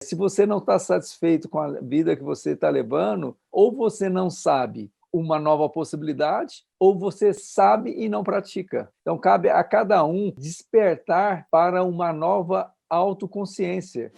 se você não está satisfeito com a vida que você está levando, ou você não sabe uma nova possibilidade, ou você sabe e não pratica. Então, cabe a cada um despertar para uma nova autoconsciência.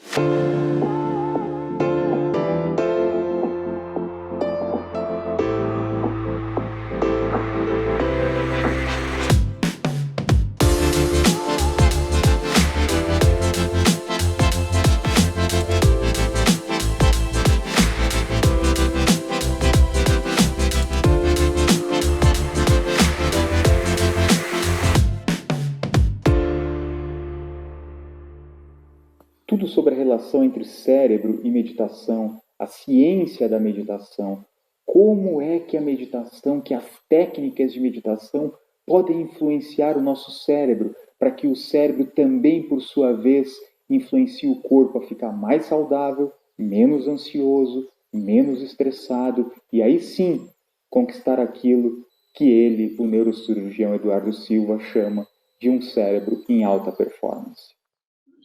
Tudo sobre a relação entre cérebro e meditação, a ciência da meditação, como é que a meditação, que as técnicas de meditação podem influenciar o nosso cérebro, para que o cérebro também, por sua vez, influencie o corpo a ficar mais saudável, menos ansioso, menos estressado, e aí sim conquistar aquilo que ele, o neurocirurgião Eduardo Silva, chama de um cérebro em alta performance.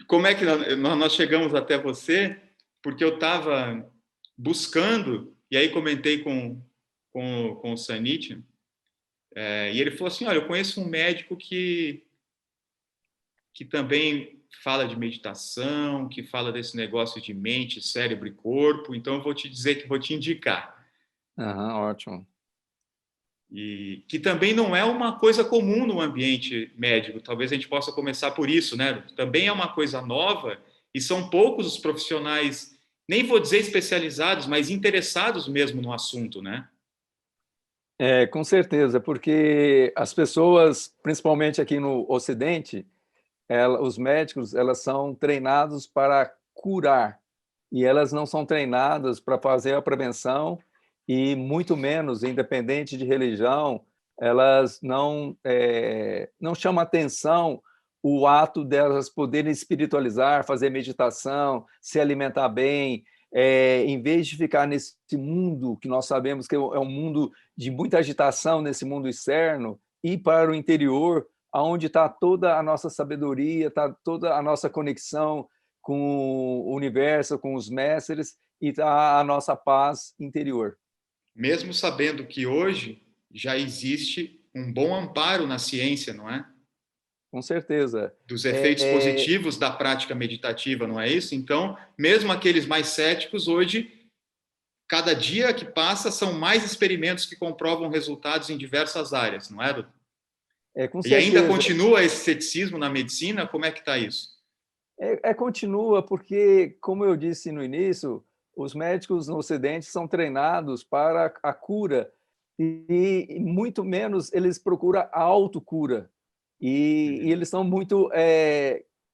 Como é que nós chegamos até você? Porque eu estava buscando, e aí comentei com o Sanit, e ele falou assim, olha, eu conheço um médico que também fala de meditação, que fala desse negócio de mente, cérebro e corpo, então eu vou te dizer que vou te indicar. Ótimo. E que também não é uma coisa comum no ambiente médico, talvez a gente possa começar por isso, né? Também é uma coisa nova e são poucos os profissionais, nem vou dizer especializados, mas interessados mesmo no assunto, né? Com certeza, porque as pessoas, principalmente aqui no Ocidente, os médicos, elas são treinados para curar e elas não são treinadas para fazer a prevenção e muito menos, independente de religião, elas não chamam atenção o ato delas poderem espiritualizar, fazer meditação, se alimentar bem, em vez de ficar nesse mundo que nós sabemos que é um mundo de muita agitação, nesse mundo externo, ir para o interior, onde está toda a nossa sabedoria, está toda a nossa conexão com o universo, com os mestres, e está a nossa paz interior. Mesmo sabendo que hoje já existe um bom amparo na ciência, não é? Com certeza. Dos efeitos positivos da prática meditativa, não é isso? Então, mesmo aqueles mais céticos, hoje, cada dia que passa, são mais experimentos que comprovam resultados em diversas áreas, não é, doutor? Com E ainda certeza. continua esse ceticismo na medicina? Como é que está isso? Continua, porque, como eu disse no início, os médicos no Ocidente são treinados para a cura e muito menos eles procuram a autocura. E eles são muito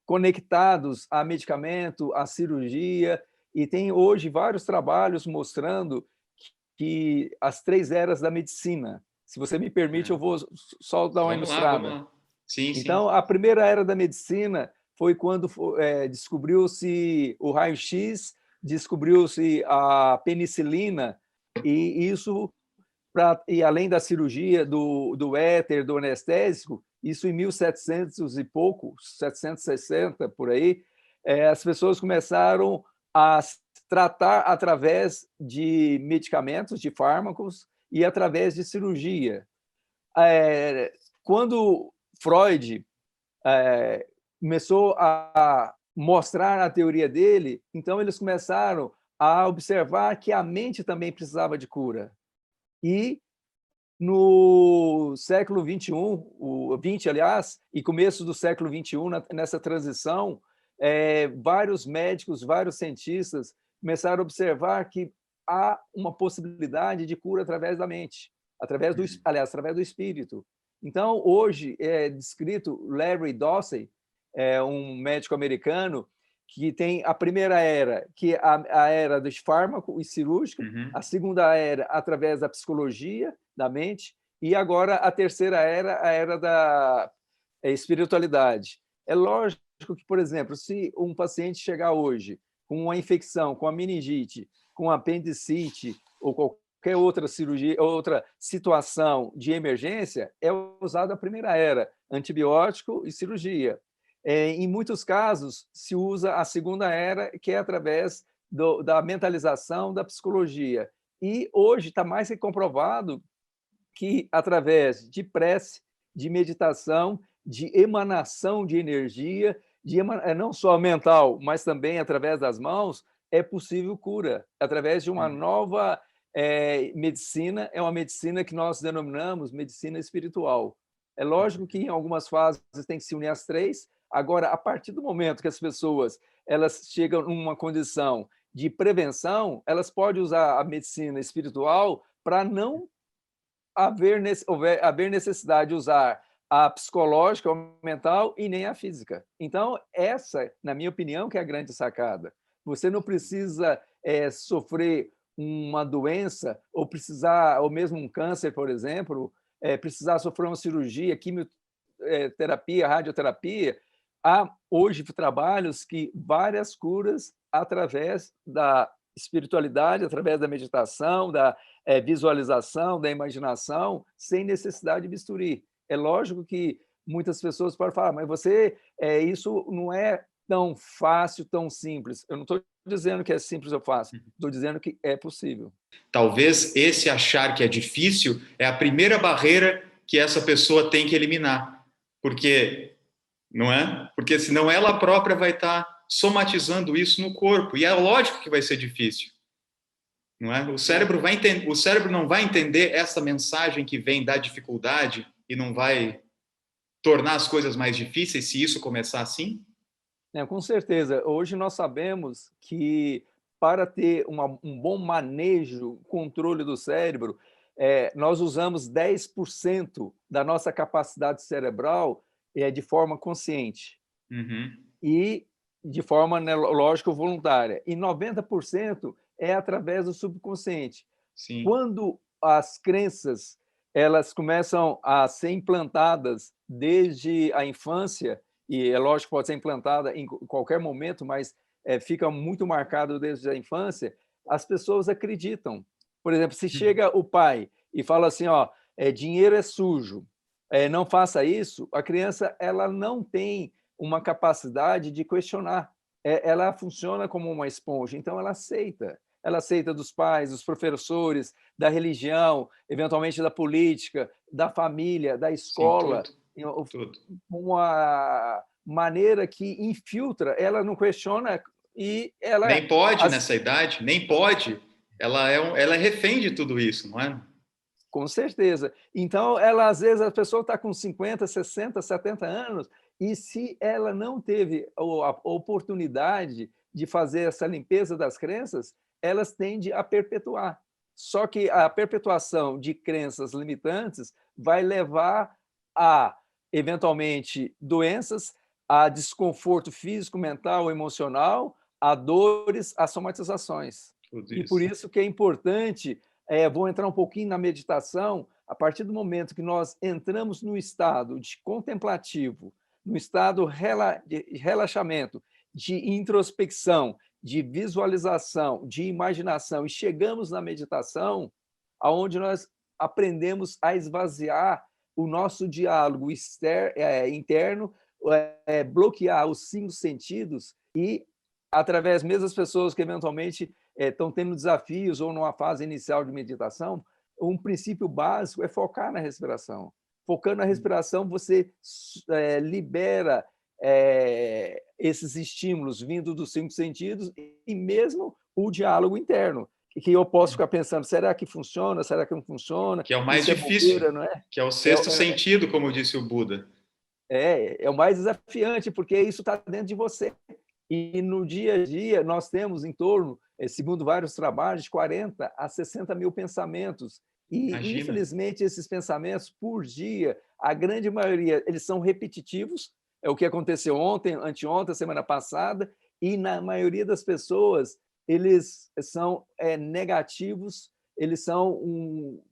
conectados a medicamento, a cirurgia, e tem hoje vários trabalhos mostrando que as 3 eras da medicina. Se você me permite, eu vou só dar uma ilustrada. Vamos lá. Sim, então, a primeira era da medicina foi quando descobriu-se o raio-x, descobriu-se a penicilina, e isso, e além da cirurgia, do éter, do anestésico, isso em 1700 e pouco, 760, por aí, as pessoas começaram a tratar através de medicamentos, de fármacos, e através de cirurgia. Quando Freud começou a mostrar a teoria dele, então eles começaram a observar que a mente também precisava de cura. E no século XXI, o 20, aliás, e começo do século XXI, nessa transição, vários médicos, vários cientistas começaram a observar que há uma possibilidade de cura através da mente, através do espírito. Então, hoje é descrito Larry Dossey, um médico americano, que tem a primeira era, que é a era dos fármacos e cirúrgica, a segunda era através da psicologia, da mente, e agora a terceira era, a era da espiritualidade. É lógico que, por exemplo, se um paciente chegar hoje com uma infecção, com a meningite, com apendicite ou qualquer outra cirurgia, outra situação de emergência, é usada a primeira era, antibiótico e cirurgia. Em muitos casos, se usa a segunda era, que é através da mentalização, da psicologia. E hoje está mais que comprovado que, através de prece, de meditação, de emanação de energia, não só mental, mas também através das mãos, é possível cura, através de uma nova medicina, é uma medicina que nós denominamos medicina espiritual. É lógico que em algumas fases tem que se unir as três. Agora, a partir do momento que as pessoas elas chegam numa condição de prevenção, elas podem usar a medicina espiritual para não haver necessidade de usar a psicológica, a mental e nem a física. Então, essa, na minha opinião, que é a grande sacada. Você não precisa sofrer uma doença ou precisar, ou mesmo um câncer, por exemplo, precisar sofrer uma cirurgia, quimioterapia, radioterapia. Há hoje trabalhos que várias curas através da espiritualidade, através da meditação, da visualização, da imaginação, sem necessidade de bisturi. É lógico que muitas pessoas podem falar, mas isso não é tão fácil, tão simples. Eu não estou dizendo que é simples ou fácil, estou dizendo que é possível. Talvez esse achar que é difícil é a primeira barreira que essa pessoa tem que eliminar, porque não é? Porque senão ela própria vai estar somatizando isso no corpo, e é lógico que vai ser difícil. Não é? O cérebro não vai entender essa mensagem que vem da dificuldade e não vai tornar as coisas mais difíceis se isso começar assim? Com certeza. Hoje nós sabemos que para ter um bom manejo, controle do cérebro, nós usamos 10% da nossa capacidade cerebral de forma consciente. Uhum. E de forma, lógico, voluntária. E 90% é através do subconsciente. Sim. Quando as crenças elas começam a ser implantadas desde a infância, e é lógico que pode ser implantada em qualquer momento, mas fica muito marcado desde a infância, as pessoas acreditam. Por exemplo, se chega o pai e fala assim, dinheiro é sujo, não faça isso, a criança ela não tem uma capacidade de questionar. Ela funciona como uma esponja, então ela aceita. Ela aceita dos pais, dos professores, da religião, eventualmente da política, da família, da escola. Sim, tudo. Uma maneira que infiltra, ela não questiona e ela... Nem pode nessa idade, nem pode. Ela é refém de tudo isso, não é? Com certeza. Então, às vezes, a pessoa está com 50, 60, 70 anos e se ela não teve a oportunidade de fazer essa limpeza das crenças, elas tendem a perpetuar. Só que a perpetuação de crenças limitantes vai levar a, eventualmente, doenças, a desconforto físico, mental, emocional, a dores, a somatizações. E por isso que é importante, vou entrar um pouquinho na meditação, a partir do momento que nós entramos no estado de contemplativo, no estado de relaxamento, de introspecção, de visualização, de imaginação, e chegamos na meditação, onde nós aprendemos a esvaziar o nosso diálogo interno, bloquear os 5 sentidos e, através mesmo das pessoas que eventualmente estão tendo desafios ou numa fase inicial de meditação, um princípio básico é focar na respiração. Focando na respiração, você libera esses estímulos vindo dos 5 sentidos e mesmo o diálogo interno, que eu posso ficar pensando, será que funciona? Será que não funciona? Que é o mais difícil, bobeira, não é? Que é o sexto sentido, como disse o Buda. É o mais desafiante, porque isso está dentro de você. E no dia a dia, nós temos em torno, segundo vários trabalhos, de 40 a 60 mil pensamentos. E, Imagina. Infelizmente, esses pensamentos por dia, a grande maioria, eles são repetitivos. É o que aconteceu ontem, anteontem, semana passada, e na maioria das pessoas, eles são negativos, eles são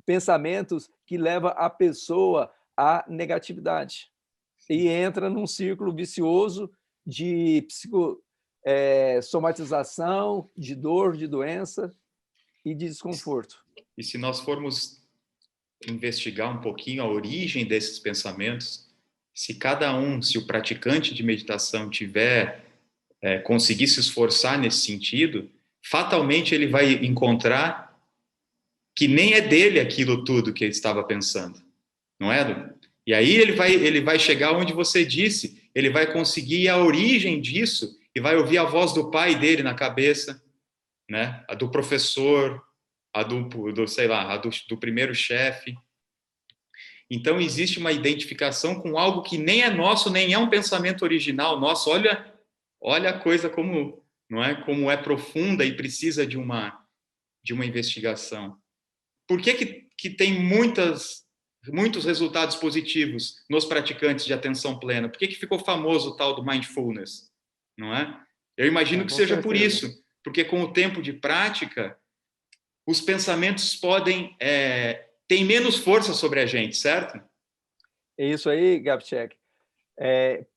pensamentos que levam a pessoa à negatividade. E entra num círculo vicioso de somatização, de dor, de doença e de desconforto. E se nós formos investigar um pouquinho a origem desses pensamentos, se o praticante de meditação conseguir se esforçar nesse sentido, fatalmente ele vai encontrar que nem é dele aquilo tudo que ele estava pensando, não é, Edu? E aí ele vai chegar onde você disse, ele vai conseguir a origem disso e vai ouvir a voz do pai dele na cabeça, né? A do professor, sei lá, do primeiro chefe. Então, existe uma identificação com algo que nem é nosso, nem é um pensamento original nosso. Olha a coisa como, não é? Como é profunda e precisa de uma investigação. Por que tem muitos resultados positivos nos praticantes de atenção plena? Por que ficou famoso o tal do mindfulness? Não é? Eu imagino que seja por isso, porque com o tempo de prática, os pensamentos têm menos força sobre a gente, certo? É isso aí, Gabček.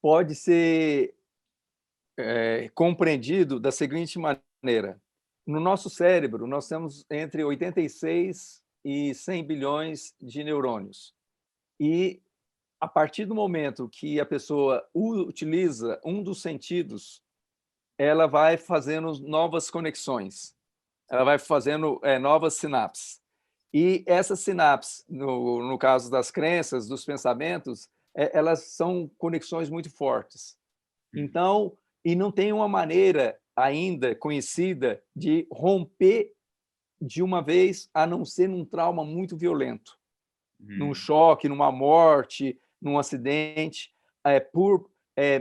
Pode ser compreendido da seguinte maneira. No nosso cérebro, nós temos entre 86 e 100 bilhões de neurônios. E, a partir do momento que a pessoa utiliza um dos sentidos, ela vai fazendo novas conexões, ela vai fazendo novas sinapses. E essas sinapses, no caso das crenças, dos pensamentos, elas são conexões muito fortes. Então, e não tem uma maneira ainda conhecida de romper de uma vez, a não ser num trauma muito violento, num choque, numa morte, num acidente, por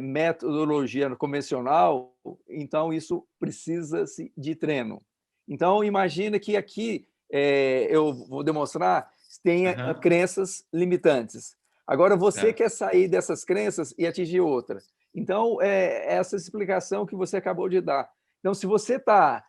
metodologia convencional. Então, isso precisa-se de treino. Então, imagina que aqui eu vou demonstrar, tenha crenças limitantes. Agora, você quer sair dessas crenças e atingir outra. Então, essa explicação que você acabou de dar. Então, se você está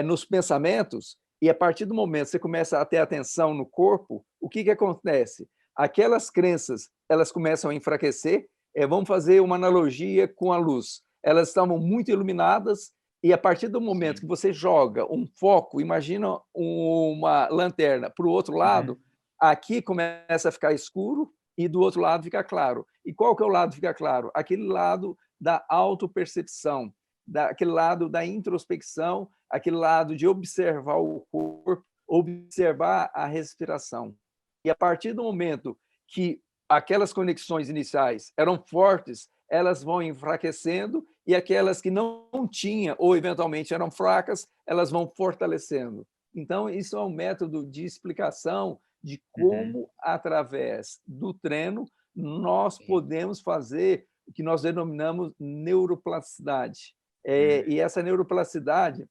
nos pensamentos, e a partir do momento que você começa a ter atenção no corpo, o que acontece? Aquelas crenças, elas começam a enfraquecer. Vamos fazer uma analogia com a luz. Elas estavam muito iluminadas, e a partir do momento que você joga um foco, imagina uma lanterna para o outro lado, aqui começa a ficar escuro e do outro lado fica claro. E qual que é o lado que fica claro? Aquele lado da autopercepção, aquele lado da introspecção, aquele lado de observar o corpo, observar a respiração. E a partir do momento que aquelas conexões iniciais eram fortes, elas vão enfraquecendo, e aquelas que não tinham, ou eventualmente eram fracas, elas vão fortalecendo. Então, isso é um método de explicação de como, através do treino, nós podemos fazer o que nós denominamos neuroplasticidade. E essa neuroplasticidade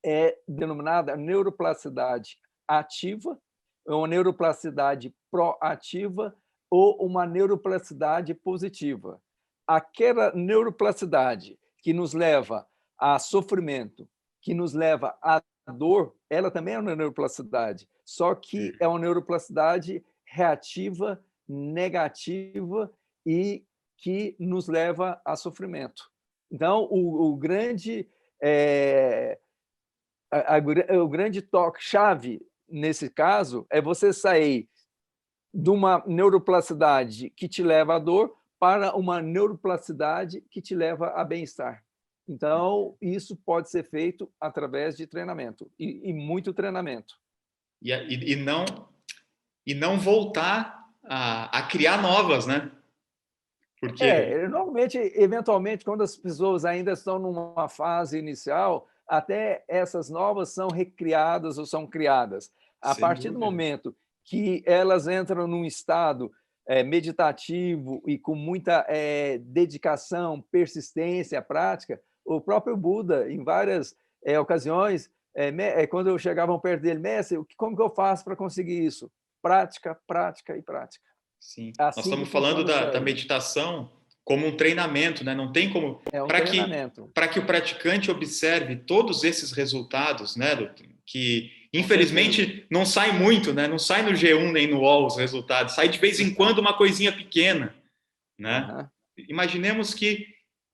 é denominada neuroplasticidade ativa, uma neuroplasticidade proativa ou uma neuroplasticidade positiva. Aquela neuroplasticidade que nos leva a sofrimento, que nos leva à dor, ela também é uma neuroplasticidade, só que é uma neuroplasticidade reativa, negativa e que nos leva a sofrimento. Então, o grande toque-chave nesse caso é você sair de uma neuroplasticidade que te leva à dor para uma neuroplasticidade que te leva a bem-estar. Então, isso pode ser feito através de treinamento, e muito treinamento. E não voltar a criar novas, né? Porque... normalmente, eventualmente, quando as pessoas ainda estão numa fase inicial, até essas novas são recriadas ou são criadas. A partir do momento que elas entram num estado meditativo e com muita dedicação, persistência, prática, o próprio Buda, em várias ocasiões, quando eu chegava perto dele, mestre, como que eu faço para conseguir isso? Prática, prática e prática. Sim. Assim nós estamos falando da meditação como um treinamento, né? Não tem como... Para que o praticante observe todos esses resultados, né, que infelizmente não sai muito, né? Não sai no G1 nem no UOL os resultados, sai de vez em quando uma coisinha pequena, né? Imaginemos que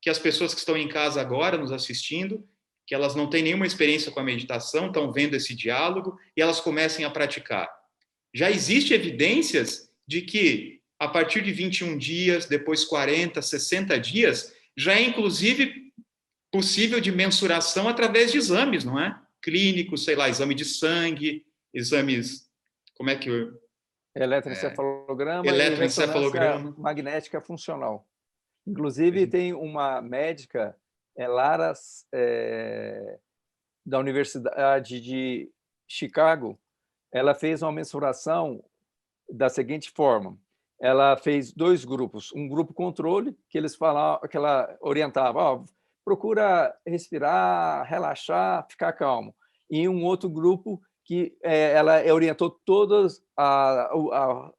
as pessoas que estão em casa agora nos assistindo, que elas não têm nenhuma experiência com a meditação, estão vendo esse diálogo e elas comecem a praticar. Já existe evidências de que a partir de 21 dias, depois 40, 60 dias, já é inclusive possível de mensuração através de exames, não é? Clínicos, sei lá, exame de sangue, exames, como é que eu... Eletroencefalograma e ressonância eletroencefalograma. magnética funcional. Inclusive, tem uma médica, Lara, da Universidade de Chicago, ela fez uma mensuração da seguinte forma: ela fez 2 grupos, um grupo controle, que eles falavam, que ela orientava, procura respirar, relaxar, ficar calmo, e um outro grupo que ela orientou todos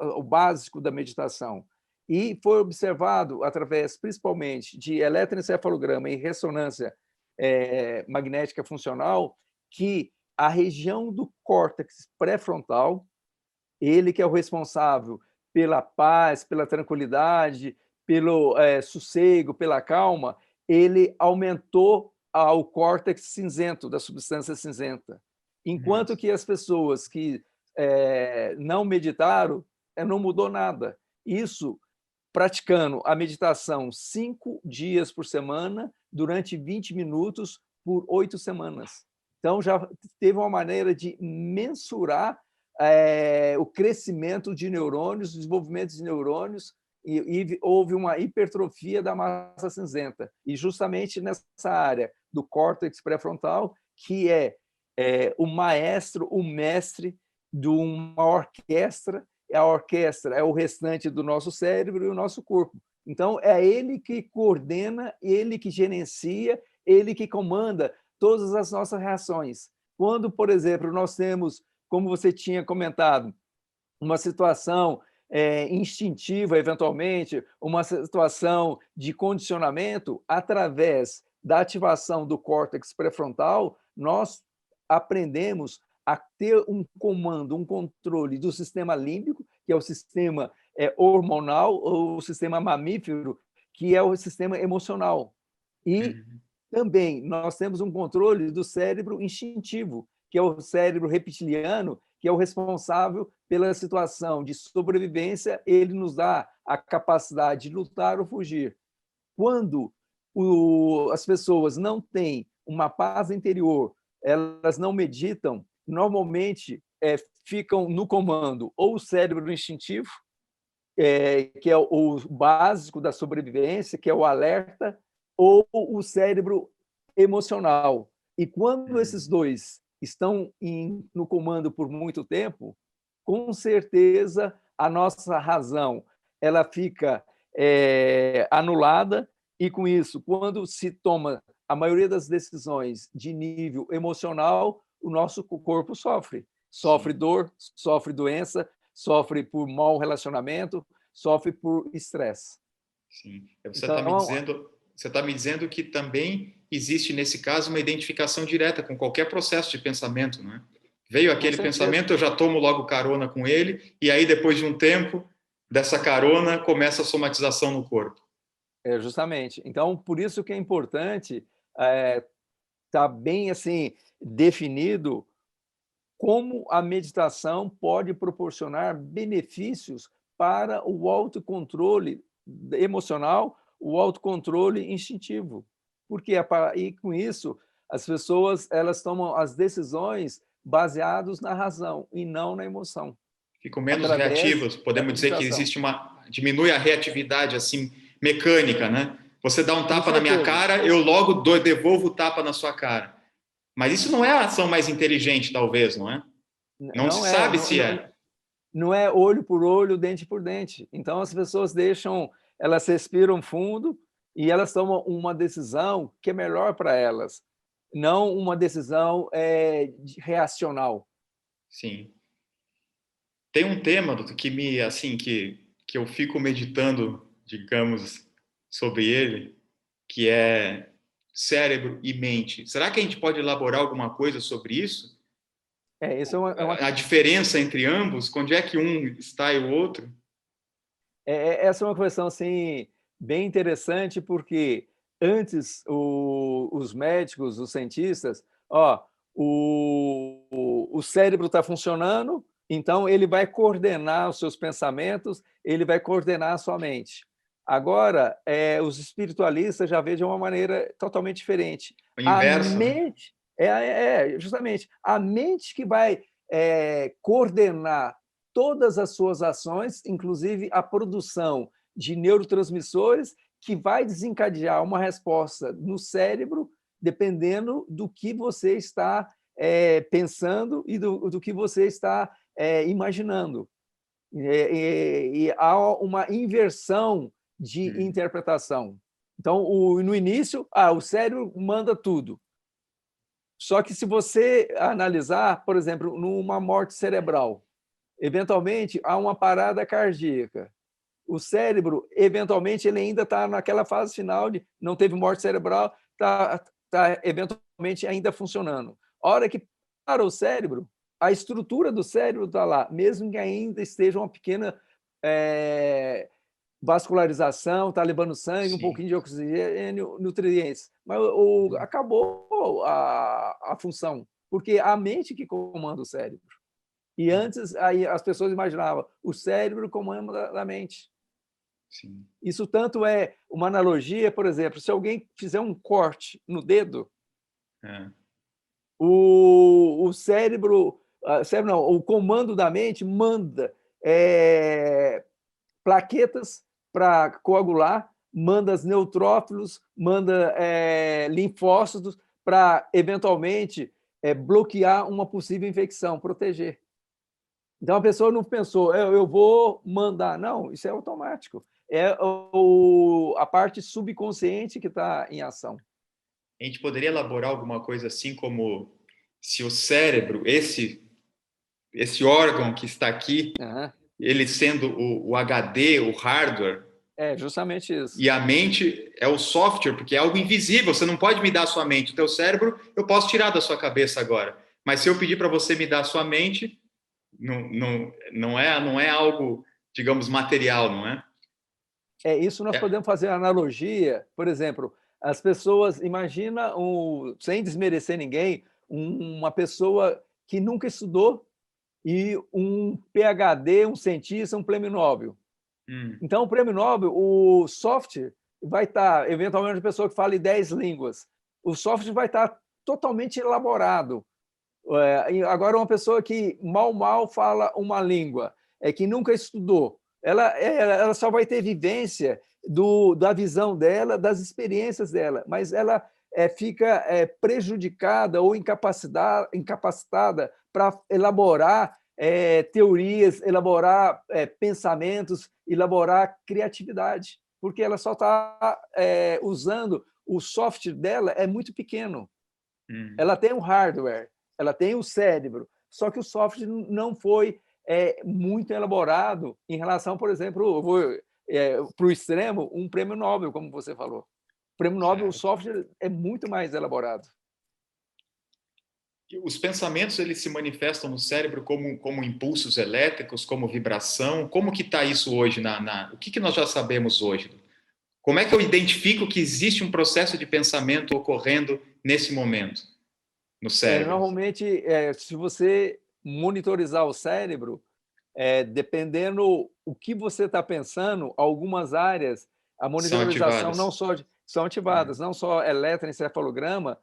o básico da meditação. E foi observado, através principalmente de eletroencefalograma e ressonância magnética funcional, que a região do córtex pré-frontal, ele que é o responsável pela paz, pela tranquilidade, pelo sossego, pela calma, ele aumentou o córtex cinzento, da substância cinzenta. Enquanto que as pessoas que não meditaram, não mudou nada. Isso praticando a meditação 5 dias por semana, durante 20 minutos, por 8 semanas. Então, já teve uma maneira de mensurar o crescimento de neurônios, o desenvolvimento de neurônios, e houve uma hipertrofia da massa cinzenta. E justamente nessa área do córtex pré-frontal, que é o maestro, o mestre de uma orquestra. A orquestra é o restante do nosso cérebro e o nosso corpo. Então, é ele que coordena, ele que gerencia, ele que comanda todas as nossas reações. Quando, por exemplo, nós temos, como você tinha comentado, uma situação instintiva, eventualmente, uma situação de condicionamento, através da ativação do córtex pré-frontal, nós aprendemos a ter um comando, um controle do sistema límbico, que é o sistema hormonal, ou o sistema mamífero, que é o sistema emocional. E também nós temos um controle do cérebro instintivo, que é o cérebro reptiliano, que é o responsável pela situação de sobrevivência. Ele nos dá a capacidade de lutar ou fugir. Quando as pessoas não têm uma paz interior, elas não meditam, normalmente ficam no comando ou o cérebro instintivo, que é o básico da sobrevivência, que é o alerta, ou o cérebro emocional. E quando esses dois estão no comando por muito tempo, com certeza a nossa razão ela fica anulada, e com isso, quando se toma a maioria das decisões de nível emocional, o nosso corpo sofre. Sofre dor, sofre doença, sofre por mau relacionamento, sofre por estresse. Sim. Você está me dizendo que também existe, nesse caso, uma identificação direta com qualquer processo de pensamento, né? Veio aquele pensamento, eu já tomo logo carona com ele, e aí, depois de um tempo dessa carona, começa a somatização no corpo. Justamente. Então, por isso que é importante estar bem assim definido como a meditação pode proporcionar benefícios para o autocontrole emocional, o autocontrole instintivo. Porque e com isso as pessoas elas tomam as decisões baseadas na razão e não na emoção. Ficam menos reativos. Podemos dizer que existe diminui a reatividade assim mecânica, né? Você dá um tapa na minha cara, eu logo devolvo o tapa na sua cara. Mas isso não é a ação mais inteligente, talvez, não é? Não se sabe se é. Não é olho por olho, dente por dente. Então, as pessoas elas respiram fundo e elas tomam uma decisão que é melhor para elas, não uma decisão reacional. Sim. Tem um tema que eu fico meditando, digamos, sobre ele, que é cérebro e mente. Será que a gente pode elaborar alguma coisa sobre isso? A diferença entre ambos, onde é que um está e o outro? Essa é uma questão assim, bem interessante, porque antes os médicos, os cientistas, o cérebro está funcionando Então, ele vai coordenar os seus pensamentos, ele vai coordenar a sua mente. Agora, os espiritualistas já veem de uma maneira totalmente diferente. O inverso, A né? mente, justamente, a mente que vai coordenar todas as suas ações, inclusive a produção de neurotransmissores, que vai desencadear uma resposta no cérebro, dependendo do que você está pensando e do que você está imaginando. E há uma inversão de interpretação. Então, no início, o cérebro manda tudo. Só que se você analisar, por exemplo, numa morte cerebral, eventualmente há uma parada cardíaca. O cérebro, eventualmente, ele ainda está naquela fase final de não teve morte cerebral, está eventualmente ainda funcionando. A hora que para o cérebro, a estrutura do cérebro está lá, mesmo que ainda esteja uma pequena vascularização, está levando sangue, Sim. um pouquinho de oxigênio, nutrientes. Mas acabou a função, porque é a mente que comanda o cérebro. E antes, aí as pessoas imaginavam o cérebro comanda a mente. Sim. Isso tanto é uma analogia, por exemplo, se alguém fizer um corte no dedo, o cérebro não, o comando da mente manda plaquetas para coagular, manda neutrófilos, manda linfócitos para, eventualmente, bloquear uma possível infecção, proteger. Então, a pessoa não pensou, eu vou mandar. Não, isso é automático. É a parte subconsciente que está em ação. A gente poderia elaborar alguma coisa assim como se o cérebro, esse órgão que está aqui, ele sendo o HD, o hardware, é justamente isso. E a mente é o software, porque é algo invisível, você não pode me dar a sua mente. O teu cérebro eu posso tirar da sua cabeça agora. Mas se eu pedir para você me dar a sua mente, não é algo, digamos, material, não é? Isso nós podemos fazer analogia, por exemplo, as pessoas, imagina, sem desmerecer ninguém, uma pessoa que nunca estudou e um PhD, um cientista, um prêmio Nobel. Então, o prêmio Nobel, o software vai estar, eventualmente, uma pessoa que fale 10 línguas. O software vai estar totalmente elaborado. Agora, uma pessoa que mal fala uma língua, que nunca estudou, ela só vai ter vivência da visão dela, das experiências dela, mas ela fica prejudicada ou incapacitada para elaborar teorias, elaborar pensamentos, elaborar criatividade, porque ela só está usando o software dela é muito pequeno. Ela tem um hardware, ela tem o cérebro, só que o software não foi muito elaborado em relação, por exemplo, para o extremo, um prêmio Nobel, como você falou. O prêmio Nobel, o software é muito mais elaborado. Os pensamentos, eles se manifestam no cérebro como impulsos elétricos, como vibração? Como que está isso hoje? O que nós já sabemos hoje? Como é que eu identifico que existe um processo de pensamento ocorrendo nesse momento no cérebro? Normalmente, se você monitorizar o cérebro, dependendo o que você está pensando, algumas áreas, a monitorização são ativadas, não só eletroencefalograma,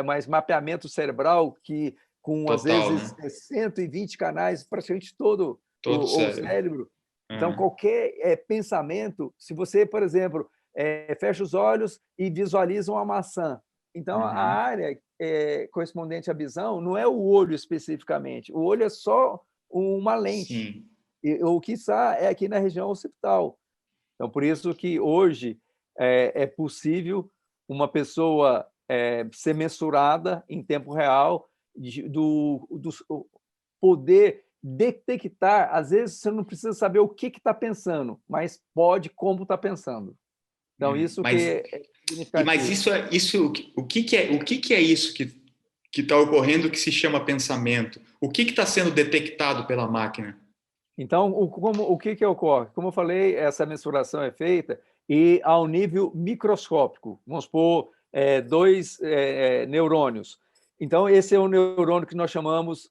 mas mapeamento cerebral, que com, às vezes, 120 canais, praticamente todo o cérebro. Então, qualquer pensamento, se você, por exemplo, fecha os olhos e visualiza uma maçã, então a área correspondente à visão não é o olho especificamente, o olho é só uma lente. O que está é aqui na região occipital. Então, por isso que hoje é possível uma pessoa ser mensurada em tempo real, do poder detectar. Às vezes, você não precisa saber o que está pensando, mas pode como está pensando. Então, isso que é significativo. Mas o que é isso que está ocorrendo que se chama pensamento? O que está sendo detectado pela máquina? Então, o que ocorre? Como eu falei, essa mensuração é feita e ao nível microscópico. Vamos supor, 2 neurônios. Então, esse é o neurônio que nós chamamos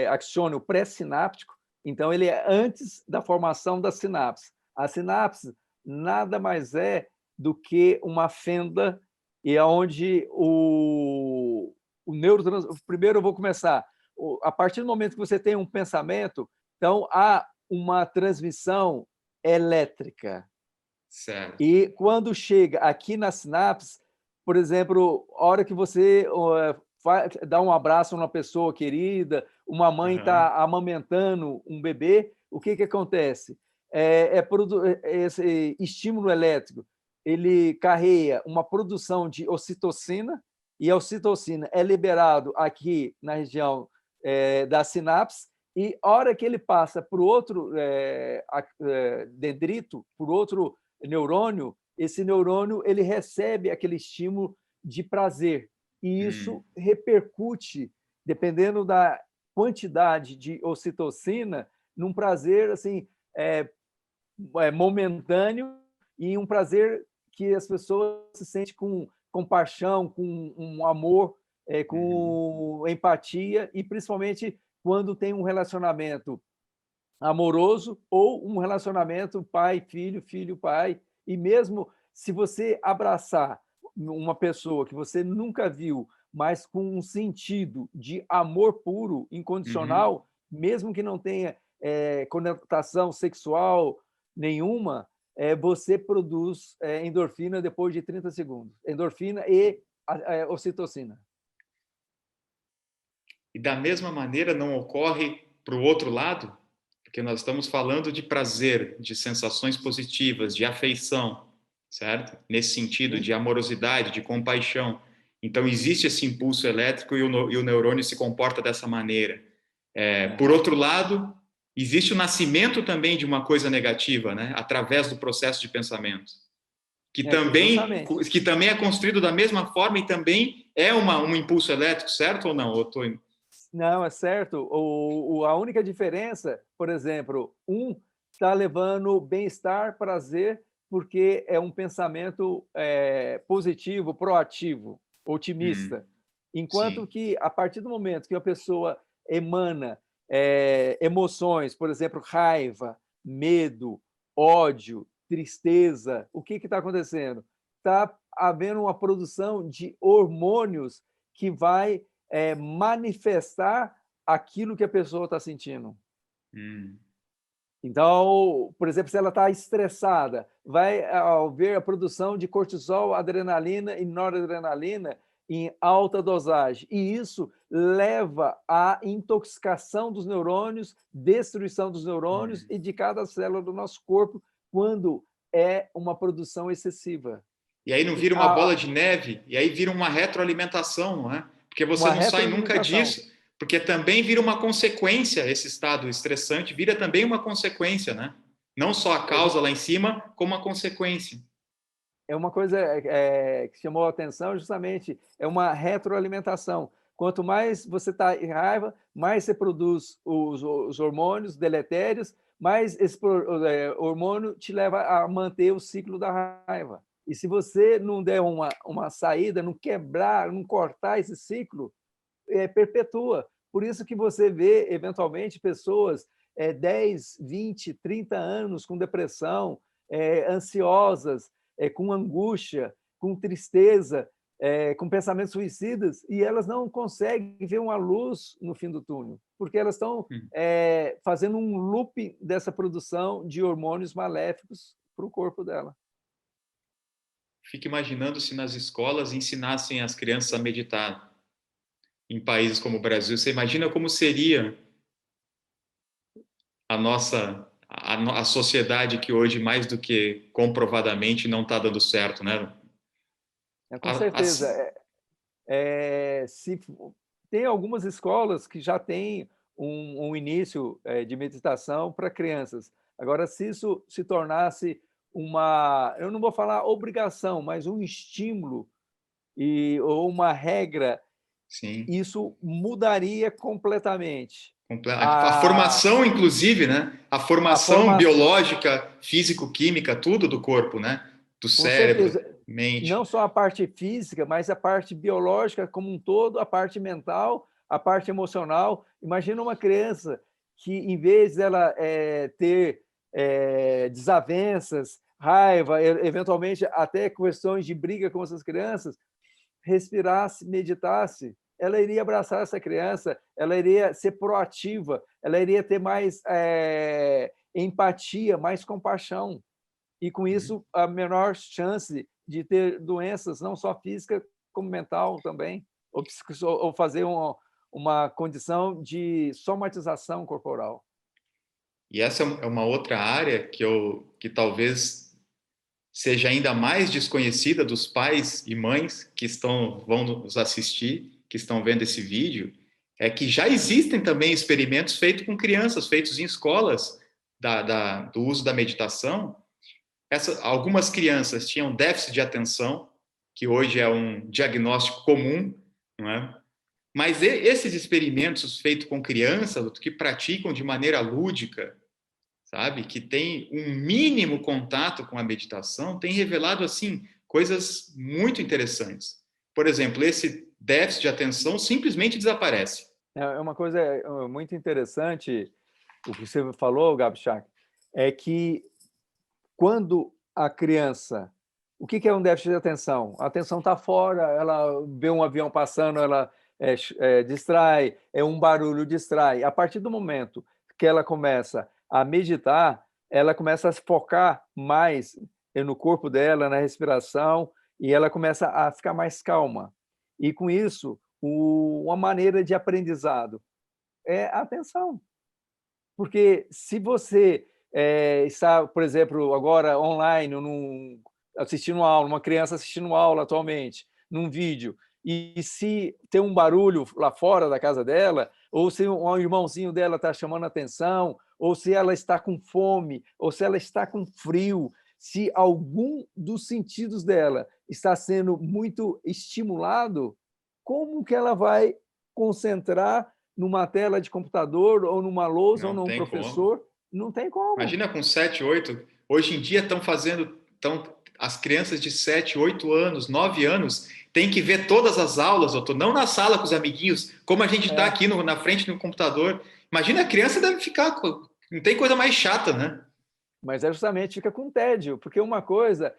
axônio pré-sináptico, Então, ele é antes da formação da sinapse. A sinapse nada mais é do que uma fenda, e é onde o neurotransmissor... Primeiro eu vou começar. A partir do momento que você tem um pensamento, então há uma transmissão elétrica. Certo. E quando chega aqui na sinapse, por exemplo, a hora que você dá um abraço a uma pessoa querida, uma mãe está amamentando um bebê, o que acontece? Esse estímulo elétrico, ele carrega uma produção de ocitocina, e a ocitocina é liberado aqui na região da sinapse, e a hora que ele passa para o outro dendrito, por outro neurônio, esse neurônio ele recebe aquele estímulo de prazer, e isso repercute, dependendo da quantidade de ocitocina, num prazer assim, momentâneo, e um prazer que as pessoas se sentem com compaixão, com um amor, com empatia, e principalmente quando tem um relacionamento amoroso ou um relacionamento pai-filho, filho-pai. E mesmo se você abraçar uma pessoa que você nunca viu, mas com um sentido de amor puro, incondicional, mesmo que não tenha conotação sexual nenhuma, você produz endorfina depois de 30 segundos. Endorfina e ocitocina. E da mesma maneira não ocorre para o outro lado? Porque nós estamos falando de prazer, de sensações positivas, de afeição, certo? Nesse sentido, de amorosidade, de compaixão. Então, existe esse impulso elétrico e o neurônio se comporta dessa maneira. Por outro lado, existe o nascimento também de uma coisa negativa, né? Através do processo de pensamento, que também é construído da mesma forma e também é um impulso elétrico, certo ou não? Não, é certo. A única diferença, por exemplo, está levando bem-estar, prazer, porque é um pensamento positivo, proativo, otimista. Enquanto que, a partir do momento que a pessoa emana emoções, por exemplo, raiva, medo, ódio, tristeza, o que está acontecendo? Está havendo uma produção de hormônios que vai manifestar aquilo que a pessoa está sentindo. Então, por exemplo, se ela está estressada, vai haver a produção de cortisol, adrenalina e noradrenalina em alta dosagem. E isso leva à intoxicação dos neurônios, destruição dos neurônios e de cada célula do nosso corpo, quando é uma produção excessiva. E aí não vira uma bola de neve, e aí vira uma retroalimentação, não é? Porque você não sai nunca disso, porque também vira uma consequência, esse estado estressante vira também uma consequência, né? Não só a causa lá em cima, como a consequência. É uma coisa que chamou a atenção, justamente, é uma retroalimentação. Quanto mais você está em raiva, mais você produz os hormônios deletérios, mais esse hormônio te leva a manter o ciclo da raiva. E se você não der uma saída, não quebrar, não cortar esse ciclo, perpetua. Por isso que você vê, eventualmente, pessoas 10, 20, 30 anos com depressão, ansiosas, com angústia, com tristeza, com pensamentos suicidas, e elas não conseguem ver uma luz no fim do túnel, porque elas estão fazendo um loop dessa produção de hormônios maléficos para o corpo dela. Fico imaginando se nas escolas ensinassem as crianças a meditar em países como o Brasil. Você imagina como seria a sociedade que hoje, mais do que comprovadamente, não está dando certo, né? Com certeza. Tem algumas escolas que já têm um início de meditação para crianças. Agora, se isso se tornasse eu não vou falar obrigação, mas um estímulo ou uma regra, sim, isso mudaria completamente. A formação, inclusive, né? A formação biológica, físico-química, tudo do corpo, né? Do cérebro, mente. Não só a parte física, mas a parte biológica como um todo, a parte mental, a parte emocional. Imagina uma criança que, em vez dela ter desavenças, raiva, eventualmente até questões de briga com essas crianças, respirasse, meditasse, ela iria abraçar essa criança, ela iria ser proativa, ela iria ter mais empatia, mais compaixão. E, com isso, a menor chance de ter doenças, não só física, como mental também, ou fazer uma condição de somatização corporal. E essa é uma outra área que talvez seja ainda mais desconhecida dos pais e mães que vão nos assistir, que estão vendo esse vídeo, é que já existem também experimentos feitos com crianças, feitos em escolas do uso da meditação. Algumas crianças tinham déficit de atenção, que hoje é um diagnóstico comum, não é? Mas esses experimentos feitos com crianças que praticam de maneira lúdica, sabe, que tem um mínimo contato com a meditação, tem revelado assim coisas muito interessantes. Por exemplo, esse déficit de atenção simplesmente desaparece. É uma coisa muito interessante o que você falou, Gabchak, é que quando a criança... O que é um déficit de atenção? A atenção está fora, ela vê um avião passando, ela distrai, um barulho distrai. A partir do momento que ela começa a meditar, ela começa a se focar mais no corpo dela, na respiração, e ela começa a ficar mais calma. E, com isso, uma maneira de aprendizado é a atenção. Porque se você está, por exemplo, agora online, assistindo uma aula, uma criança assistindo uma aula atualmente, num vídeo, e se tem um barulho lá fora da casa dela, ou se um irmãozinho dela está chamando a atenção, ou se ela está com fome, ou se ela está com frio, se algum dos sentidos dela está sendo muito estimulado, como que ela vai concentrar numa tela de computador, ou numa lousa, ou num professor? Como. Não tem como. Imagina com 7, 8. Hoje em dia as crianças de 7, 8 anos, 9 anos, têm que ver todas as aulas, doutor, não na sala com os amiguinhos, como a gente está aqui na frente do computador. Imagina, a criança deve ficar... Não tem coisa mais chata, né? Mas justamente fica com tédio, porque uma coisa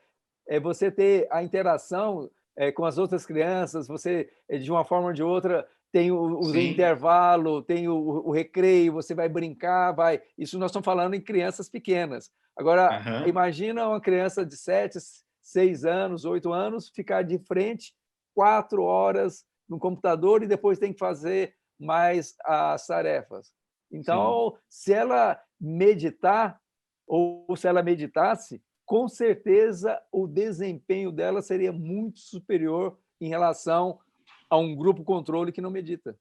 é você ter a interação com as outras crianças, você, de uma forma ou de outra, tem o intervalo, tem o recreio, você vai brincar, vai... Isso nós estamos falando em crianças pequenas. Agora, imagina uma criança de 7, 6 anos, 8 anos, ficar de frente 4 horas no computador e depois tem que fazer mais as tarefas. Então, se ela meditar, ou se ela meditasse, com certeza o desempenho dela seria muito superior em relação a um grupo controle que não medita.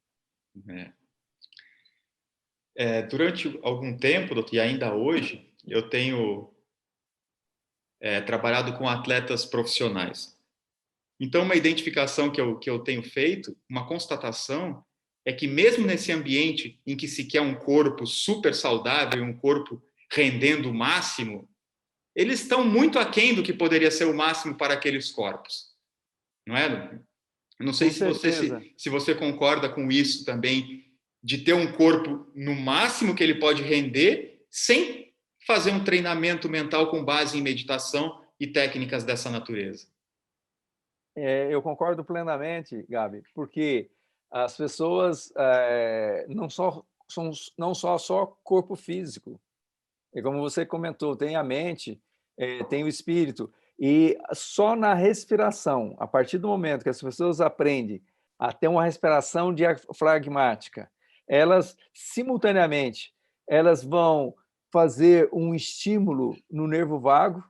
Durante algum tempo, doutor, e ainda hoje, eu tenho trabalhado com atletas profissionais. Então, uma identificação que eu tenho feito, uma constatação, é que mesmo nesse ambiente em que se quer um corpo super saudável, um corpo rendendo o máximo, eles estão muito aquém do que poderia ser o máximo para aqueles corpos. Não é? Eu não sei se você concorda com isso também, de ter um corpo no máximo que ele pode render, sem fazer um treinamento mental com base em meditação e técnicas dessa natureza. Eu concordo plenamente, Gabi, porque as pessoas não só corpo físico, e como você comentou, tem a mente, tem o espírito, e só na respiração, a partir do momento que as pessoas aprendem a ter uma respiração diafragmática, elas, simultaneamente, elas vão fazer um estímulo no nervo vago,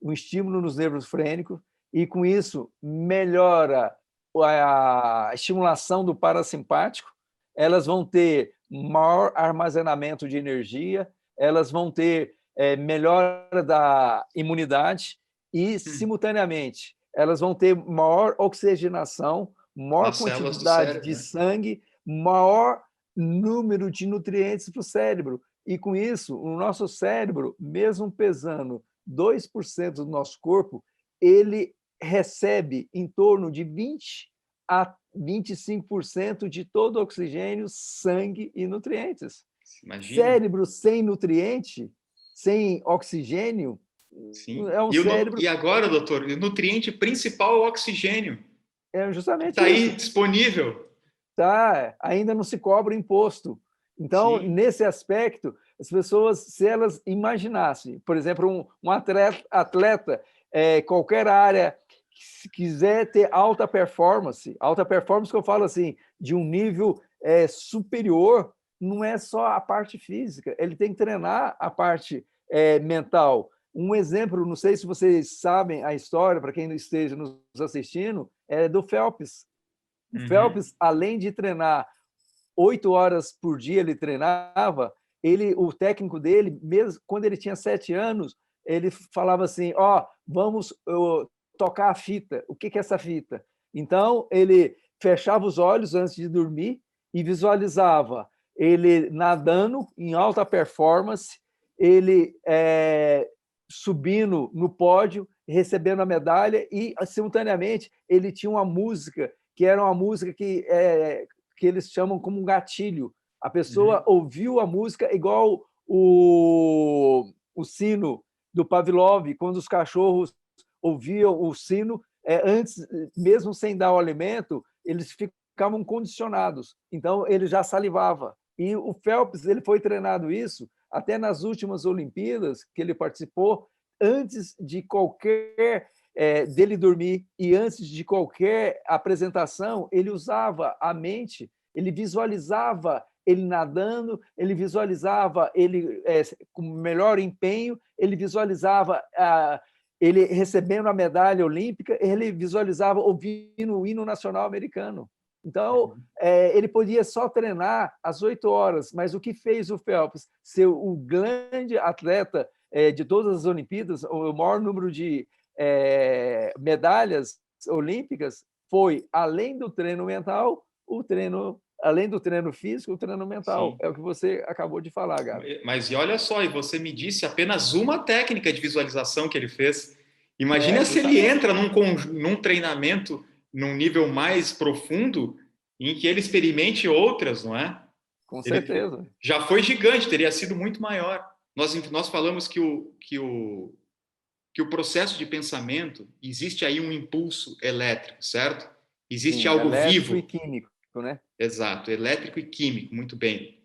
um estímulo nos nervos frênicos, e, com isso, melhora a estimulação do parasimpático, elas vão ter maior armazenamento de energia, elas vão ter melhora da imunidade e, simultaneamente, elas vão ter maior oxigenação, maior quantidade de sangue, maior número de nutrientes para o cérebro. E, com isso, o nosso cérebro, mesmo pesando 2% do nosso corpo, ele recebe em torno de 20 a 25% de todo o oxigênio, sangue e nutrientes. Imagina. Cérebro sem nutriente, sem oxigênio, Sim. é um cérebro... E agora, doutor, o nutriente principal é o oxigênio, É que justamente está aí isso. disponível. Tá, ainda não se cobra imposto. Então, Sim. nesse aspecto, as pessoas, se elas imaginassem, por exemplo, um atleta qualquer área, se quiser ter alta performance que eu falo assim, de um nível superior, não é só a parte física, ele tem que treinar a parte mental. Um exemplo, não sei se vocês sabem a história, para quem esteja nos assistindo, é do Phelps. O Phelps, além de treinar 8 horas por dia, ele treinava, o técnico dele, mesmo quando ele tinha 7 anos, ele falava assim, vamos tocar a fita. O que é essa fita? Então, ele fechava os olhos antes de dormir e visualizava ele nadando em alta performance, ele subindo no pódio, recebendo a medalha e, simultaneamente, ele tinha uma música que era uma música que eles chamam como um gatilho. A pessoa ouviu a música igual o sino do Pavlov, quando os cachorros ouviam o sino, antes, mesmo sem dar o alimento, eles ficavam condicionados. Então, ele já salivava. E o Phelps ele foi treinado isso até nas últimas Olimpíadas que ele participou, antes de qualquer dele dormir e antes de qualquer apresentação, ele usava a mente, ele visualizava ele nadando, ele visualizava ele com melhor empenho, ele visualizava ele recebendo a medalha olímpica, ele visualizava ouvindo o hino nacional americano. Então, ele podia só treinar às 8 horas, mas o que fez o Phelps ser o grande atleta de todas as Olimpíadas, o maior número de medalhas olímpicas, foi, além do treino mental, além do treino físico, o treino mental. Sim. É o que você acabou de falar, Gabi. Mas e olha só, e você me disse apenas uma técnica de visualização que ele fez. Imagina se ele entra num treinamento num nível mais profundo, em que ele experimente outras, não é? Com certeza. Já foi gigante, teria sido muito maior. Nós falamos que o processo de pensamento, existe aí um impulso elétrico, certo? Existe Sim, algo elétrico vivo. E químico, né? Exato, elétrico e químico, muito bem.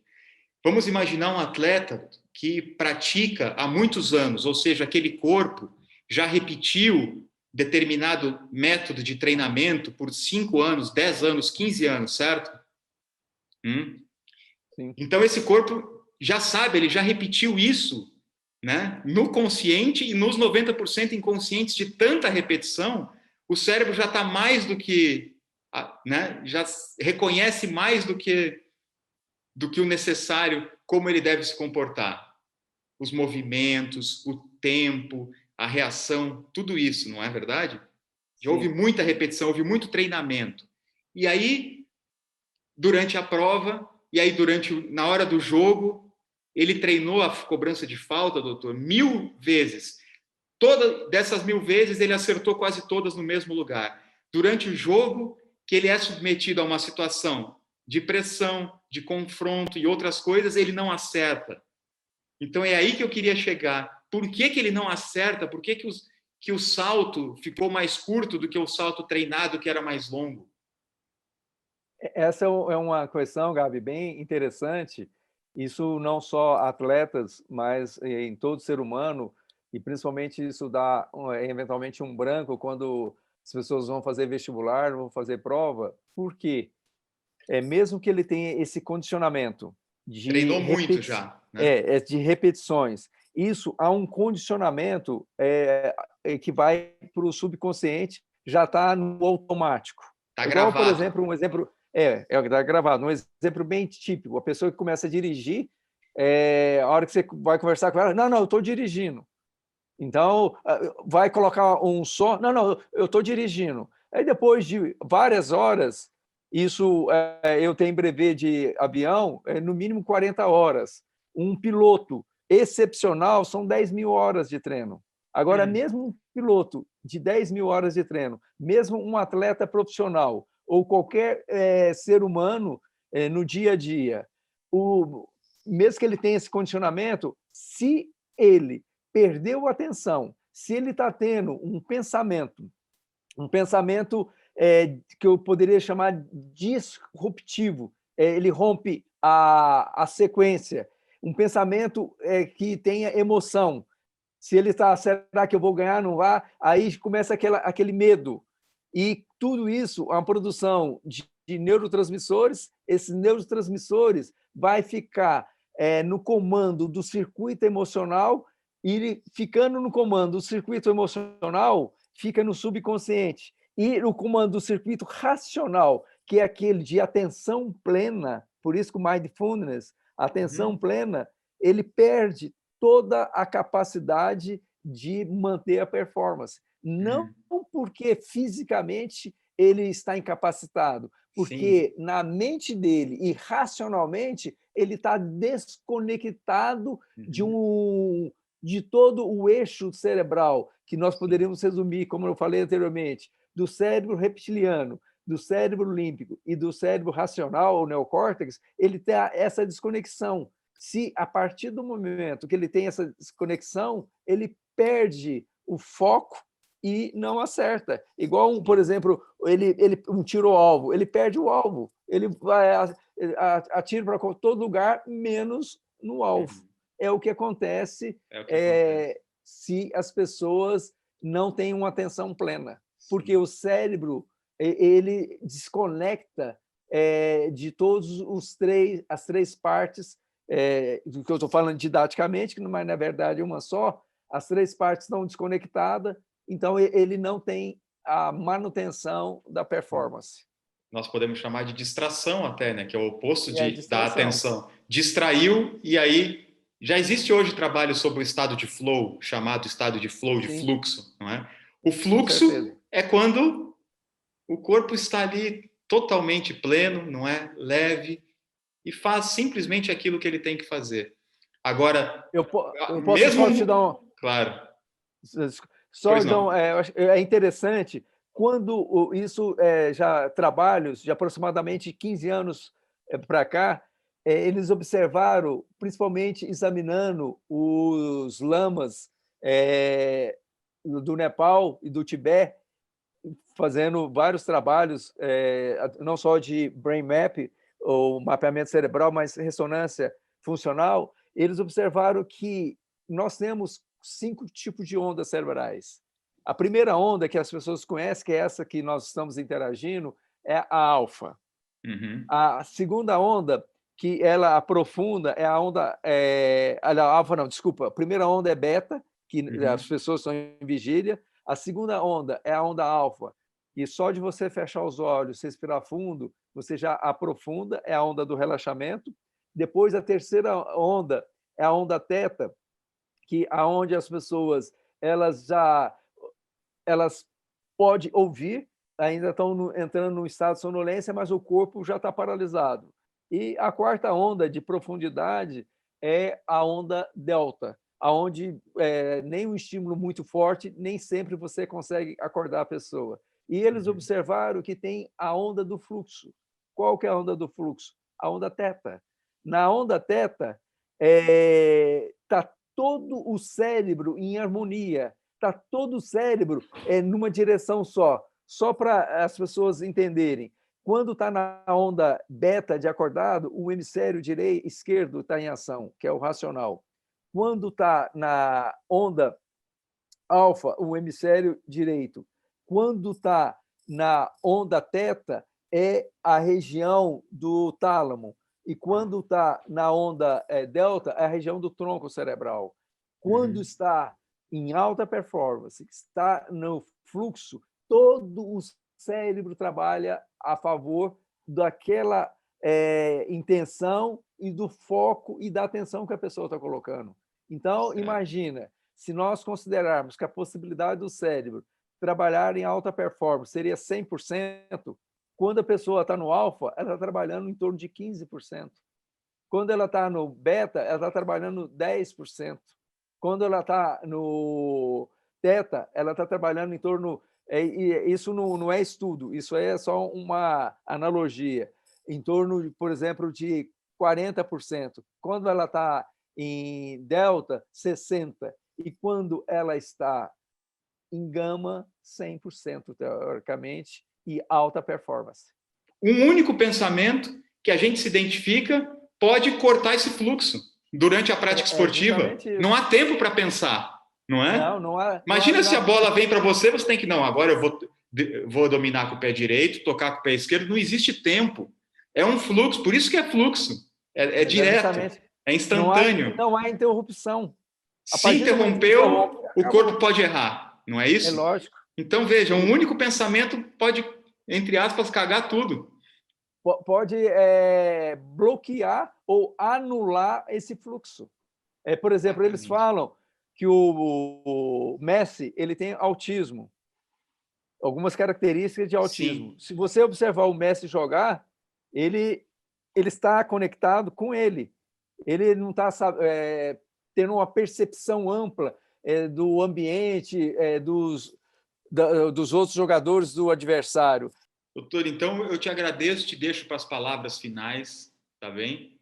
Vamos imaginar um atleta que pratica há muitos anos, ou seja, aquele corpo já repetiu determinado método de treinamento por 5 anos, 10 anos, 15 anos, certo? Sim. Então, esse corpo já sabe, ele já repetiu isso, né? No consciente e nos 90% inconscientes de tanta repetição, o cérebro já está mais do que, né? Já reconhece mais do que o necessário, como ele deve se comportar. Os movimentos, o tempo, a reação, tudo isso, não é verdade? Já houve muita repetição, houve muito treinamento. E aí, durante a prova, e aí na hora do jogo, ele treinou a cobrança de falta, doutor, 1000 vezes. Dessas 1000 vezes, ele acertou quase todas no mesmo lugar. Durante o jogo, que ele é submetido a uma situação de pressão, de confronto e outras coisas, ele não acerta. Então, é aí que eu queria chegar. Por que ele não acerta? Por que o salto ficou mais curto do que o salto treinado, que era mais longo? Essa é uma questão, Gabi, bem interessante. Isso não só atletas, mas em todo ser humano, e principalmente isso dá eventualmente um branco quando as pessoas vão fazer vestibular, vão fazer prova. Por quê? Mesmo que ele tenha esse condicionamento Treinou muito já, né? de repetições, isso há um condicionamento que vai para o subconsciente, já está no automático. Está Igual, gravado. por exemplo, um exemplo está gravado, um exemplo bem típico, a pessoa que começa a dirigir, a hora que você vai conversar com ela, não, eu estou dirigindo. Então, vai colocar um som, não, eu estou dirigindo. Aí, depois de várias horas, isso, eu tenho brevet de avião, no mínimo 40 horas. Um piloto excepcional são 10.000 horas de treino. Agora, mesmo um piloto de 10.000 horas de treino, mesmo um atleta profissional ou qualquer ser humano no dia a dia, mesmo que ele tenha esse condicionamento, se ele perdeu a atenção, se ele está tendo um pensamento que eu poderia chamar disruptivo, ele rompe a sequência, um pensamento que tenha emoção. Se ele está, será que eu vou ganhar, não vai? Aí começa aquele medo. E tudo isso é uma produção de neurotransmissores. Esses neurotransmissores vai ficar no comando do circuito emocional, e ficando no comando do circuito emocional, fica no subconsciente. E o comando do circuito racional, que é aquele de atenção plena, por isso que o mindfulness, atenção plena, ele perde toda a capacidade de manter a performance. Não porque fisicamente ele está incapacitado, porque na mente dele e racionalmente ele está desconectado de todo o eixo cerebral, que nós poderíamos resumir, como eu falei anteriormente, do cérebro reptiliano, do cérebro límbico e do cérebro racional, o neocórtex. Ele tem essa desconexão. Se a partir do momento que ele tem essa desconexão, ele perde o foco e não acerta. Igual, por exemplo, um tiro ao alvo, ele perde o alvo, ele vai atira para todo lugar, menos no alvo. É o que acontece, se as pessoas não têm uma atenção plena, porque o cérebro ele desconecta de todos as três partes, do que eu estou falando didaticamente, que mas na verdade é uma só. As três partes estão desconectadas, então ele não tem a manutenção da performance. Nós podemos chamar de distração até, né? Que é o oposto da distração. atenção. Distraiu, e aí já existe hoje trabalho sobre o estado de flow, chamado estado de flow, de fluxo, não é? O fluxo é quando o corpo está ali totalmente pleno, não é? Leve, e faz simplesmente aquilo que ele tem que fazer. Agora, eu posso mesmo... só te dar um... Claro. Só então, é interessante, quando isso já trabalhos de aproximadamente 15 anos para cá, eles observaram, principalmente examinando os lamas do Nepal e do Tibete, fazendo vários trabalhos, não só de brain map, ou mapeamento cerebral, mas ressonância funcional. Eles observaram que nós temos 5 tipos de ondas cerebrais. A primeira onda que as pessoas conhecem, que é essa que nós estamos interagindo, é a alfa. A segunda onda, que ela aprofunda, é a onda... alfa não, desculpa. A primeira onda é beta, que as pessoas estão em vigília. A segunda onda é a onda alfa, e só de você fechar os olhos, respirar fundo, você já aprofunda, é a onda do relaxamento. Depois, a terceira onda é a onda teta, que aonde as pessoas elas podem ouvir, ainda estão entrando no estado de sonolência, mas o corpo já está paralisado. E a quarta onda de profundidade é a onda delta, aonde nem um estímulo muito forte, nem sempre você consegue acordar a pessoa. E eles observaram que tem a onda do fluxo. Qual que é a onda do fluxo? A onda teta. Na onda teta, está todo o cérebro em harmonia, está todo o cérebro numa direção só para as pessoas entenderem. Quando está na onda beta de acordado, o hemisfério esquerdo está em ação, que é o racional. Quando está na onda alfa, o hemisfério direito. Quando está na onda teta, é a região do tálamo. E quando está na onda delta, é a região do tronco cerebral. Quando está em alta performance, está no fluxo, todo o cérebro trabalha a favor daquela intenção e do foco e da atenção que a pessoa está colocando. Então, imagina, se nós considerarmos que a possibilidade do cérebro trabalhar em alta performance seria 100%, quando a pessoa está no alfa, ela está trabalhando em torno de 15%. Quando ela está no beta, ela está trabalhando 10%. Quando ela está no teta, ela está trabalhando em torno... Isso não é estudo, isso é só uma analogia. Em torno, por exemplo, de 40%. Quando ela está em delta, 60%. E quando ela está em gama, 100%, teoricamente, e alta performance. Um único pensamento que a gente se identifica pode cortar esse fluxo durante a prática esportiva. Não há tempo para pensar, não é? Imagina se a bola vem para você, você tem que, não, agora eu vou dominar com o pé direito, tocar com o pé esquerdo. Não existe tempo. É um fluxo, por isso que é fluxo. É direto, é instantâneo. Não há interrupção. Se interrompeu, o corpo pode errar, não é isso? É lógico. Então, veja, um único pensamento pode, entre aspas, cagar tudo. Pode bloquear ou anular esse fluxo. Por exemplo, eles falam que o Messi ele tem autismo, algumas características de autismo. Sim. Se você observar o Messi jogar, ele está conectado com ele. Ele não está tendo uma percepção ampla do ambiente, dos outros jogadores do adversário. Doutor, então eu te agradeço, te deixo para as palavras finais, tá bem?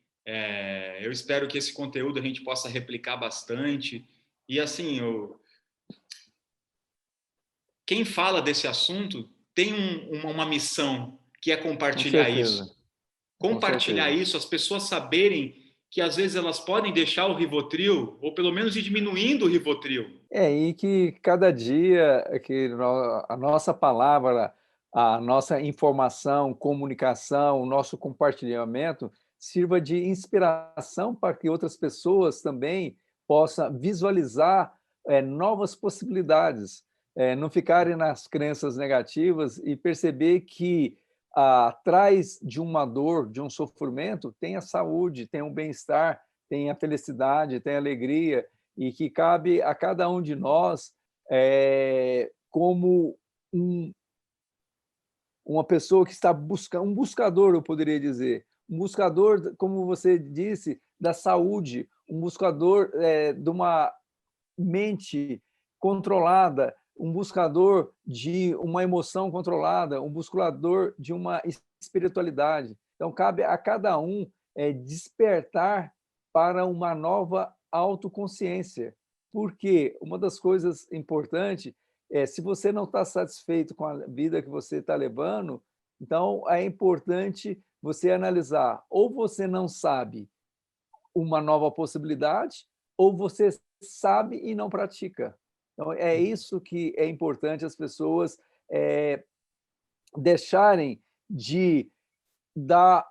Eu espero que esse conteúdo a gente possa replicar bastante. E assim, quem fala desse assunto tem uma missão, que é compartilhar isso. Compartilhar isso, as pessoas saberem que às vezes elas podem deixar o Rivotril, ou pelo menos ir diminuindo o Rivotril. E que cada dia que a nossa palavra, a nossa informação, comunicação, o nosso compartilhamento sirva de inspiração para que outras pessoas também possam visualizar novas possibilidades, não ficarem nas crenças negativas e perceber que atrás de uma dor, de um sofrimento, tem a saúde, tem o bem-estar, tem a felicidade, tem a alegria, e que cabe a cada um de nós como uma pessoa que está buscando, um buscador, eu poderia dizer, um buscador, como você disse, da saúde, um buscador de uma mente controlada, um buscador de uma emoção controlada, um buscador de uma espiritualidade. Então, cabe a cada um despertar para uma nova autoconsciência. Porque uma das coisas importantes se você não está satisfeito com a vida que você está levando, então é importante você analisar, ou você não sabe uma nova possibilidade, ou você sabe e não pratica. Então, é isso que é importante as pessoas deixarem de dar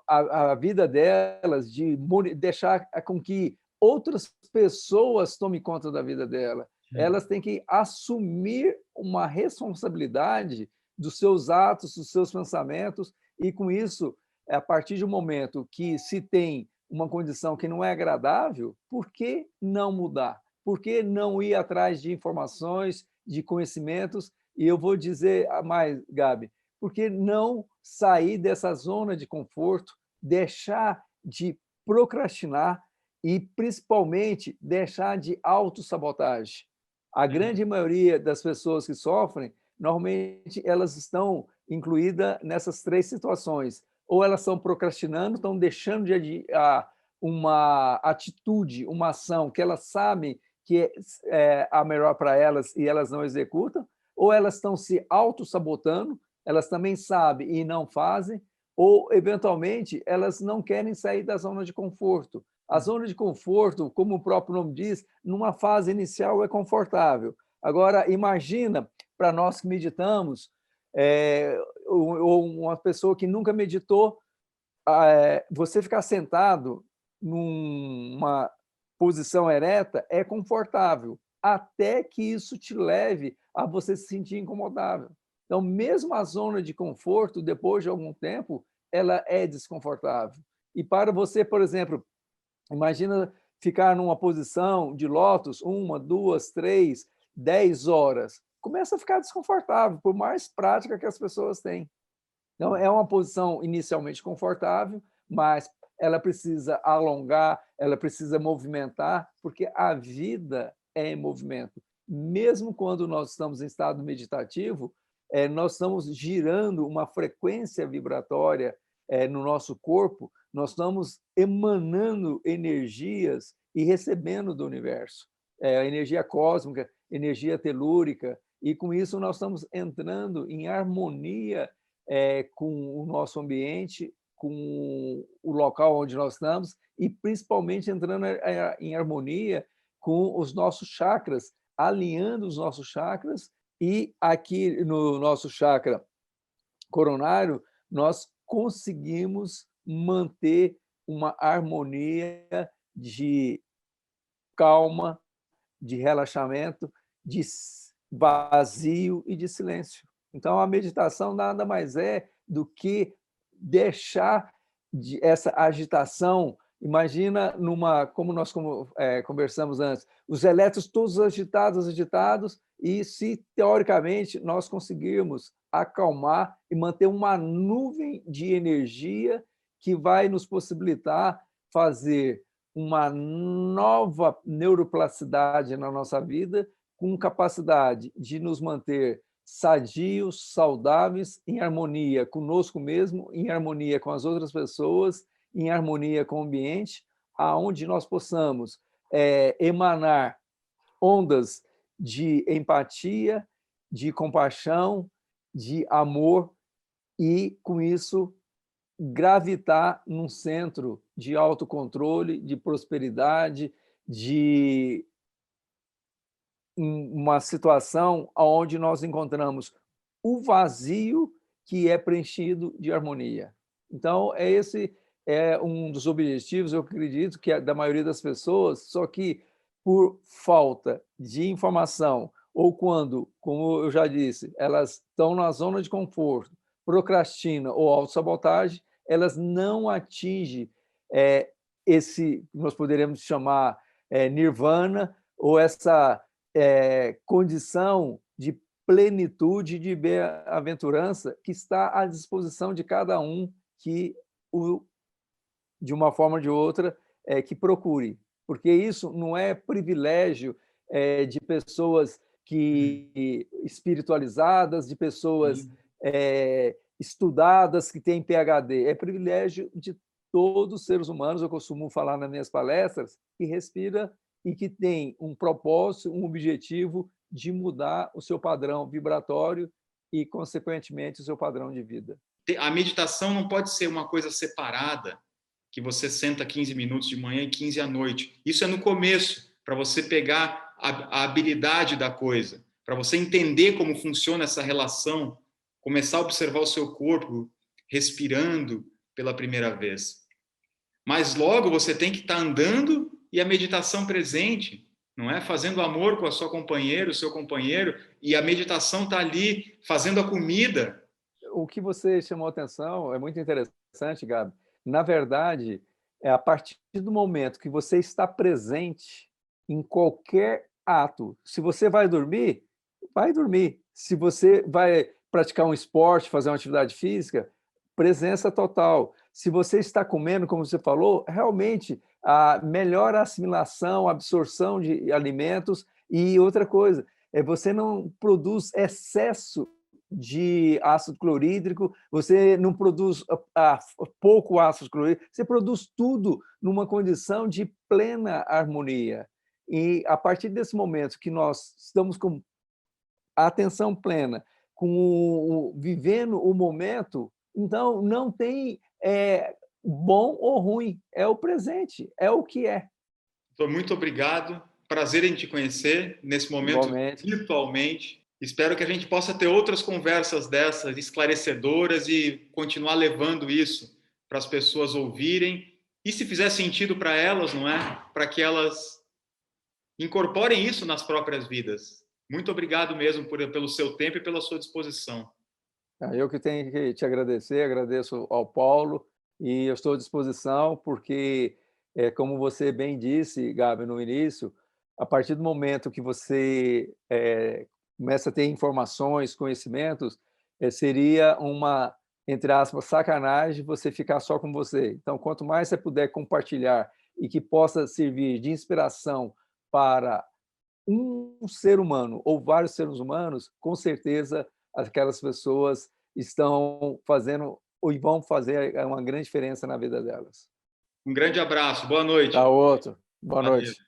a vida delas, de deixar com que outras pessoas tomem conta da vida dela. Elas têm que assumir uma responsabilidade dos seus atos, dos seus pensamentos, e com isso, a partir do momento que se tem uma condição que não é agradável, por que não mudar? Por que não ir atrás de informações, de conhecimentos? E eu vou dizer mais, Gabi, por que não sair dessa zona de conforto, deixar de procrastinar e, principalmente, deixar de autossabotagem? A grande maioria das pessoas que sofrem, normalmente, elas estão incluídas nessas três situações. Ou elas estão procrastinando, estão deixando de uma atitude, uma ação que elas sabem que é a melhor para elas e elas não executam, ou elas estão se auto-sabotando, elas também sabem e não fazem, ou, eventualmente, elas não querem sair da zona de conforto. A zona de conforto, como o próprio nome diz, numa fase inicial é confortável. Agora, imagina, para nós que meditamos, ou uma pessoa que nunca meditou, você ficar sentado numa posição ereta é confortável, até que isso te leve a você se sentir incomodável. Então, mesmo a zona de conforto, depois de algum tempo, ela é desconfortável. E para você, por exemplo, imagina ficar numa posição de lótus 1, 2, 3, 10 horas. Começa a ficar desconfortável, por mais prática que as pessoas têm. Então, é uma posição inicialmente confortável, mas ela precisa alongar, ela precisa movimentar, porque a vida é em movimento. Mesmo quando nós estamos em estado meditativo, nós estamos girando uma frequência vibratória no nosso corpo nós estamos emanando energias e recebendo do universo. A energia cósmica, energia telúrica, e com isso nós estamos entrando em harmonia com o nosso ambiente, com o local onde nós estamos, e principalmente entrando em harmonia com os nossos chakras, alinhando os nossos chakras, e aqui no nosso chakra coronário, nós conseguimos manter uma harmonia de calma, de relaxamento, de vazio e de silêncio. Então, a meditação nada mais é do que deixar essa agitação. Imagina como nós conversamos antes, os elétrons todos agitados, e se, teoricamente, nós conseguirmos acalmar e manter uma nuvem de energia que vai nos possibilitar fazer uma nova neuroplasticidade na nossa vida, com capacidade de nos manter sadios, saudáveis, em harmonia conosco mesmo, em harmonia com as outras pessoas, em harmonia com o ambiente, aonde nós possamos emanar ondas de empatia, de compaixão, de amor, e, com isso, gravitar num centro de autocontrole, de prosperidade, de uma situação onde nós encontramos o vazio que é preenchido de harmonia. Então, esse é um dos objetivos, eu acredito, que é da maioria das pessoas, só que por falta de informação, ou quando, como eu já disse, elas estão na zona de conforto, procrastina ou autossabotagem, elas não atingem esse, nós poderíamos chamar nirvana, ou essa condição de plenitude, de bem-aventurança, que está à disposição de cada um que, de uma forma ou de outra, que procure. Porque isso não é privilégio de pessoas espiritualizadas, de pessoas estudadas, que têm PhD. É privilégio de todos os seres humanos, eu costumo falar nas minhas palestras, que respira e que tem um propósito, um objetivo de mudar o seu padrão vibratório e, consequentemente, o seu padrão de vida. A meditação não pode ser uma coisa separada, que você senta 15 minutos de manhã e 15 à noite. Isso é no começo, para você pegar a habilidade da coisa, para você entender como funciona essa relação, começar a observar o seu corpo respirando pela primeira vez. Mas logo você tem que estar andando e a meditação presente, não é? Fazendo amor com a sua companheira, o seu companheiro, e a meditação está ali fazendo a comida. O que você chamou a atenção é muito interessante, Gabi. Na verdade, é a partir do momento que você está presente em qualquer ato. Se você vai dormir, vai dormir. Se você vai praticar um esporte, fazer uma atividade física, presença total. Se você está comendo, como você falou, realmente melhora a assimilação, a absorção de alimentos. E outra coisa, você não produz excesso de ácido clorídrico, você não produz pouco ácido clorídrico, você produz tudo numa condição de plena harmonia. E a partir desse momento que nós estamos com a atenção plena, vivendo o momento, então não tem bom ou ruim, é o presente, é o que é. Muito obrigado, prazer em te conhecer nesse momento. Igualmente. Virtualmente. Espero que a gente possa ter outras conversas dessas esclarecedoras e continuar levando isso para as pessoas ouvirem. E se fizer sentido para elas, não é? Para que elas incorporem isso nas próprias vidas. Muito obrigado mesmo pelo seu tempo e pela sua disposição. Eu que tenho que te agradecer, agradeço ao Paulo, e eu estou à disposição porque, como você bem disse, Gabi, no início, a partir do momento que você começa a ter informações, conhecimentos, seria uma, entre aspas, sacanagem você ficar só com você. Então, quanto mais você puder compartilhar e que possa servir de inspiração para um ser humano ou vários seres humanos, com certeza aquelas pessoas estão fazendo e vão fazer uma grande diferença na vida delas. Um grande abraço, boa noite. Tá outro. Boa Valeu. noite.